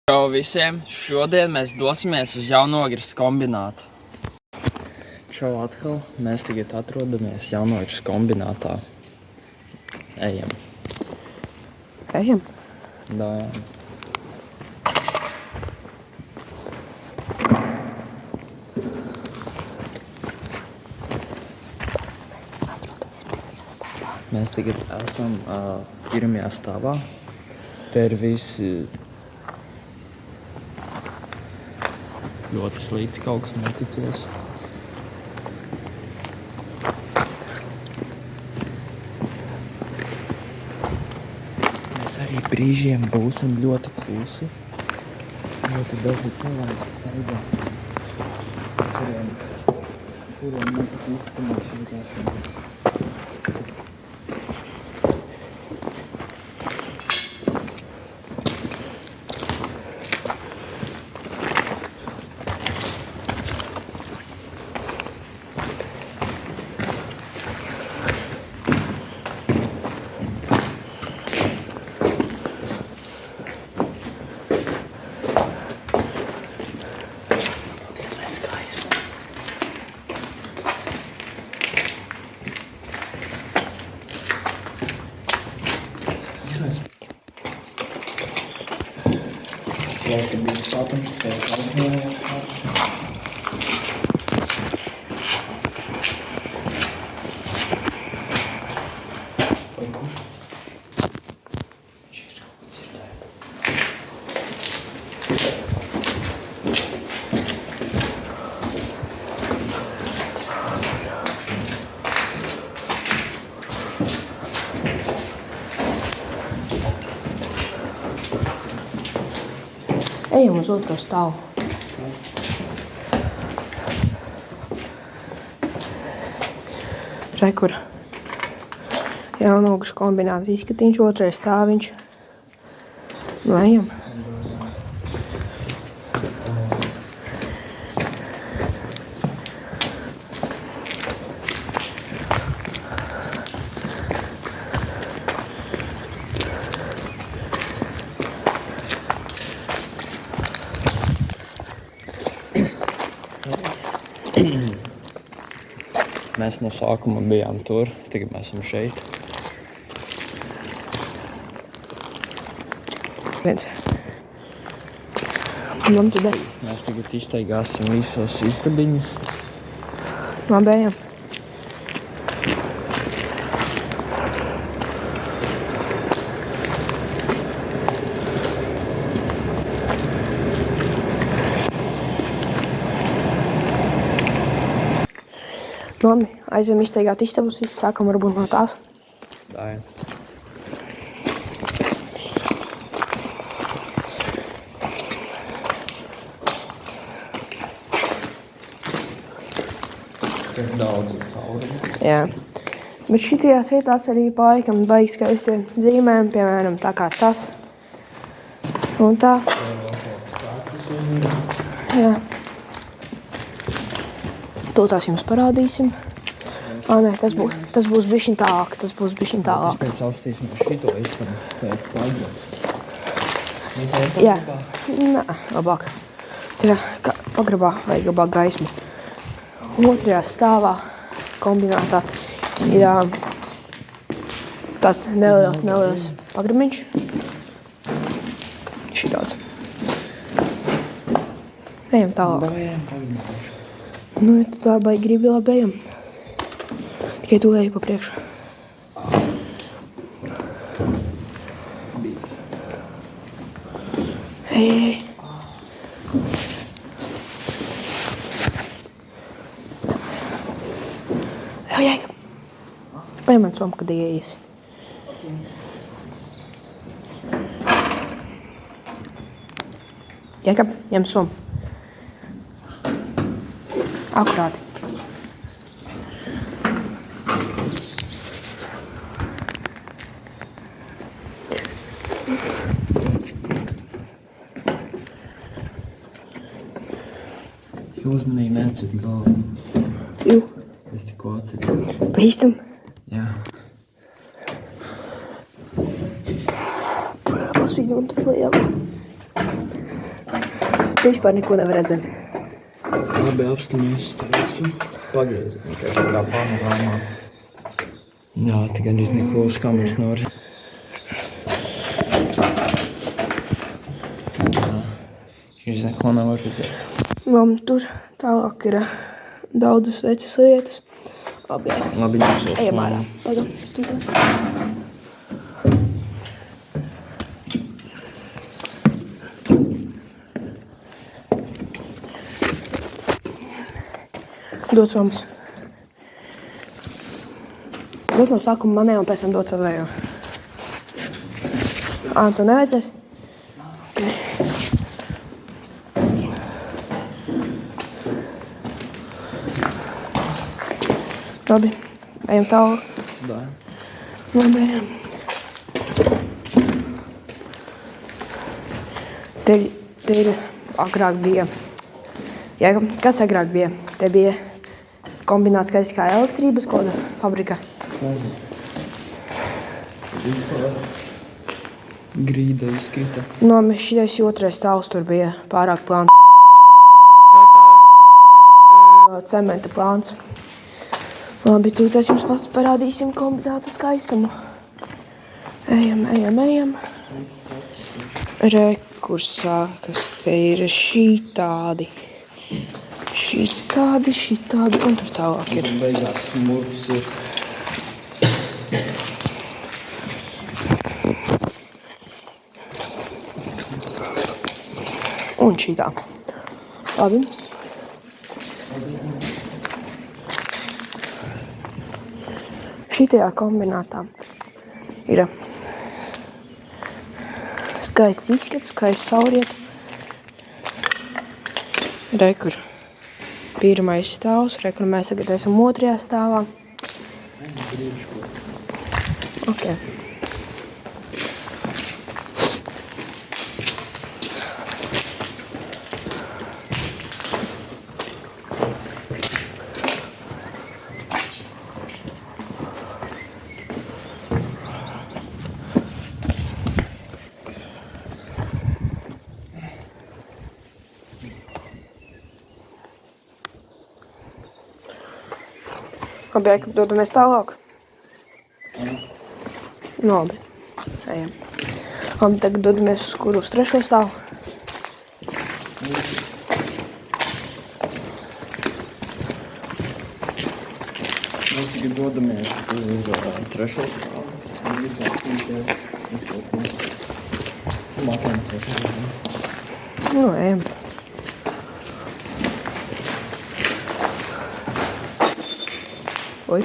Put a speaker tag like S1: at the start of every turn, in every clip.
S1: Čau visiem! Šodien mēs dosimies uz Jaunogres kombinātu. Čau atkal! Mēs tagad atrodamies Jaunogres kombinātā. Ejam!
S2: Ejam?
S1: Da. Mēs tagad esam pirmajā stāvā. Te ir visi ļoti slikti, kaut kas noticies. Mēs arī brīžiem būsim ļoti klusi. Ļoti daži cilvēki staigā. Kuriem mēs tik uztamās vienkārši. Ļoti bija patums, tikai aizmērījās kāds. Vai kurš? Šīs kaut ko dzirdēja.
S2: Ejam uz otro stāvu. Re, kur Jaunogres kombināta izskatiņš, otrais stāviņš. Nu, ejam.
S1: Mēs no sākuma bijām tur, tagad mēs esam šeit.
S2: Viens. Man tu dari.
S1: Mēs tagad izteigāsim visos istabiņus.
S2: Labi, ejam. Labi, aizjām izteigāt istabus, visi sākam varbūt no tās.
S1: Tā. Ir daudz caurumi.
S2: Jā. Bet šitajās vietās arī palikam baigi skaisti zīmējumi, piemēram, tā kā tas. Un tā. Jā. To tās jums parādīsim. Nē, tas būs bišķiņ tālāk,
S1: Mēs pēc austīsim šito istabu, pēc pagrabā.
S2: Jā, nē, labāk. Tā kā pagrabā vajag labāk gaismu. Otrajā stāvā kombinātā ir tāds neliels pagrabiņš. Šitāds. Ejam tālāk. Nu, ja tu tā baigi gribi, labi ejam. Tikai tu eji pa priekšu. Ej. Jāika. Paņem man somu, kad ieiesi. Jāika, ņem somu. Akurāti.
S1: Uzmanīgi necit galvu.
S2: Jū.
S1: Es tikko atceru.
S2: Bīstam.
S1: Jā.
S2: Pasvīdam tur lielu. Tu vispār neko nevar redzēt.
S1: Labi, apstamies. Pagriez. Vienkārši kā panorāmā. Jā, te gandrīz neko uz kameras nevar. Jūs neko nevar redzēt.
S2: Tur tālāk ir daudzas vecas lietas.
S1: Labi, ņemsos.
S2: Ejam ārā. Pagam, stūkās. Dots mums. Dot no sākuma manē un pēc tam dot savējo. Tu nevajadzēs? Okay. Labi, ejam tālāk.
S1: Da.
S2: Labi, ejam. Te ir agrāk bija. Jā, kas agrāk bija? Te bija kombināts kā elektrības koda fabrika.
S1: Nezinu. Grīda izkrita.
S2: Šitais otrais stāvs tur bija pārāk plāns. Cementa plāns. Labi, tūlīt jums pats parādīsim kombināta skaistumu. Ejam. Re, kur sākas, te ir šitādi, un tur tālāk ir.
S1: Beigās smurfs ir.
S2: Un šitā. Labi. Šitajā kombinātā ir skaists izskats, skaists sauriet. Re, kur pirmais stāvs, re, kur mēs tagad esam otrajā stāvā. Okay. Labi, dodamies tālāk. Labi, ejam. Labi, tagad dodamies uz trešo stāvu.
S1: Mēs tagad dodamies uz trešo stāvu.
S2: Ejam. Oi.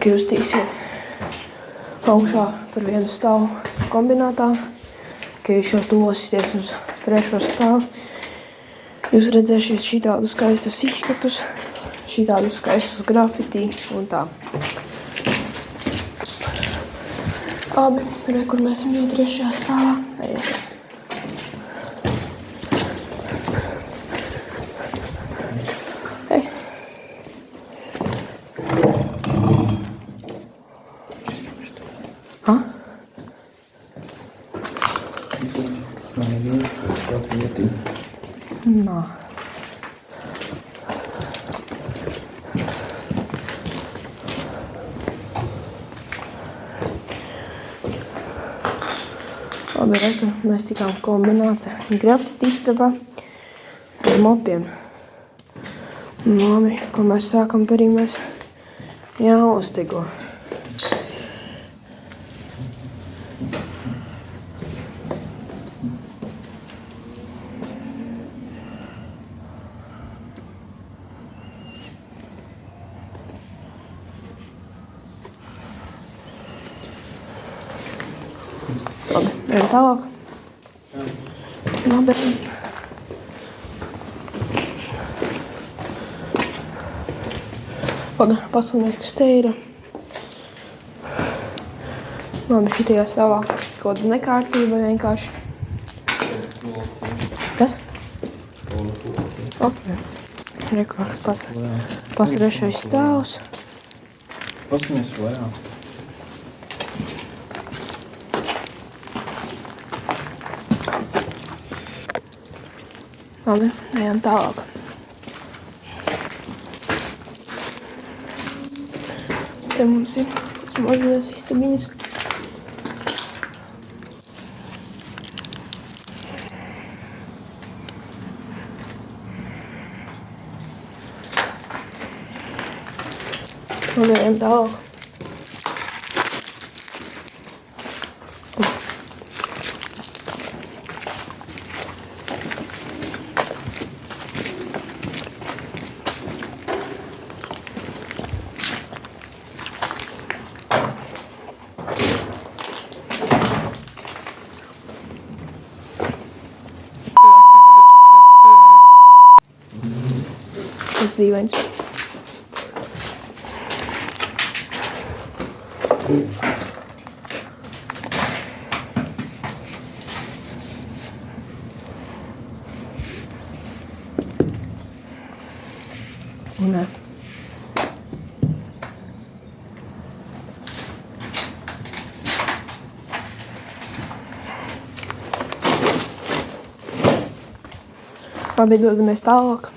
S2: Justīsiet augšā par vienu stāvu kombinātā, ka jūs jau tuvosieties uz trešo stāvu. Jūs redzēsiet šitādus skaistus izskatus, šitādus skaistus grafitī un tā. Labi, re, kur mēs esam jau trešajā stāvā. Ejam. Nā. Labi, re, ka mēs tikām kombināti grafiti istabā ar mopiem. Labi, ko mēs sākam darīt, mēs jāuztigo. Labi, ejam tālāk. Labi. Paskatāmies, kas te ir. Labi, šitajā savā kaut kāda nekārtība vienkārši. Kas? Ok. Reku, pats trešais stāvs.
S1: Paskatāmies lejā.
S2: Labi, ejam tālāk. Te mums ir mazajās istabiņas. Labi, ejam tālāk. Tas dīvains. Nē. Labi, dodamies tālāk.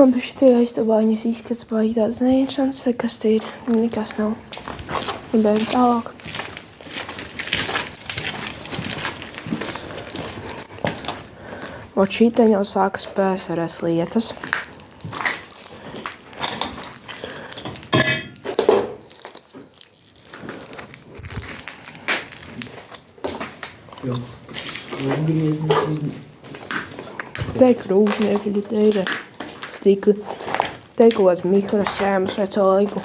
S2: Labi, šitie aiztabāņas izskats baigi tāds neinšants, kas te ir, nekas nav. Labi, tālāk. Ot šī te jau sākas PSRS lietas. Te ir krūžnieki, te ir stikli. Te ir kaut kāds mikrošēmas veco laiku.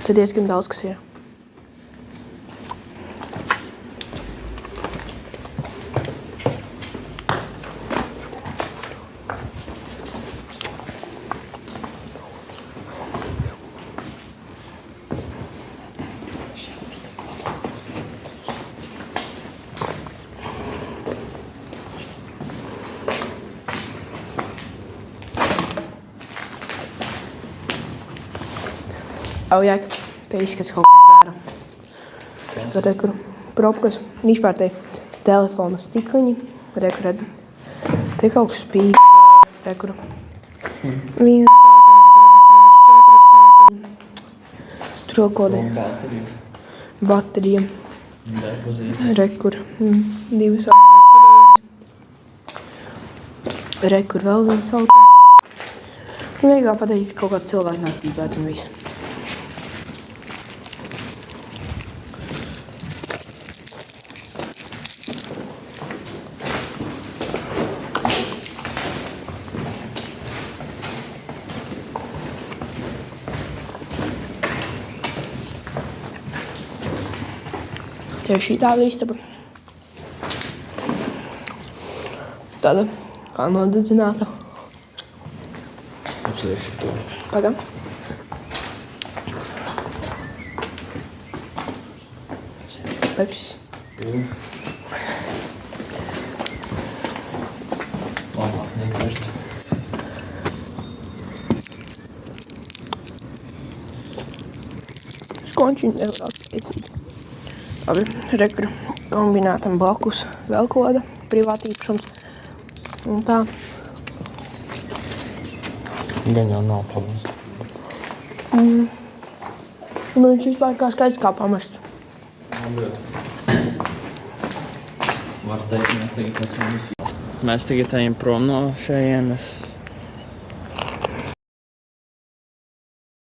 S2: Te diezgan daudz, kas ir. Au, jāk, te izskats kaut kas dzēra. Tad rekur propkas, vispār te telefona stikliņi. Rekur redz. Te kaut kas spīd. Rekur. 1 sātiņš, 2, 3, 4 sātiņi. Tur vēl kodē. Baterija. Rekur. 2 sātiņi. Rekur vēl 1 sātiņi. Vienīgā pateikt, ka kaut kāds cilvēks nāk pīpēt un visu. Te ir šī tāda istaba. Tāda kā nodedzināta.
S1: Apslies šito.
S2: Pagam. Pepsis.
S1: Labāk negriezt.
S2: Skončiņu nevar attiecīt. Labi, rekur kombinētam blakus vēl koda privātīpašums. Un tā.
S1: Gan jau nav problēmas.
S2: Nu, viņš vispār kā skaists kā pamest.
S1: Var teikt, mēs tagad ejam prom no šejienes.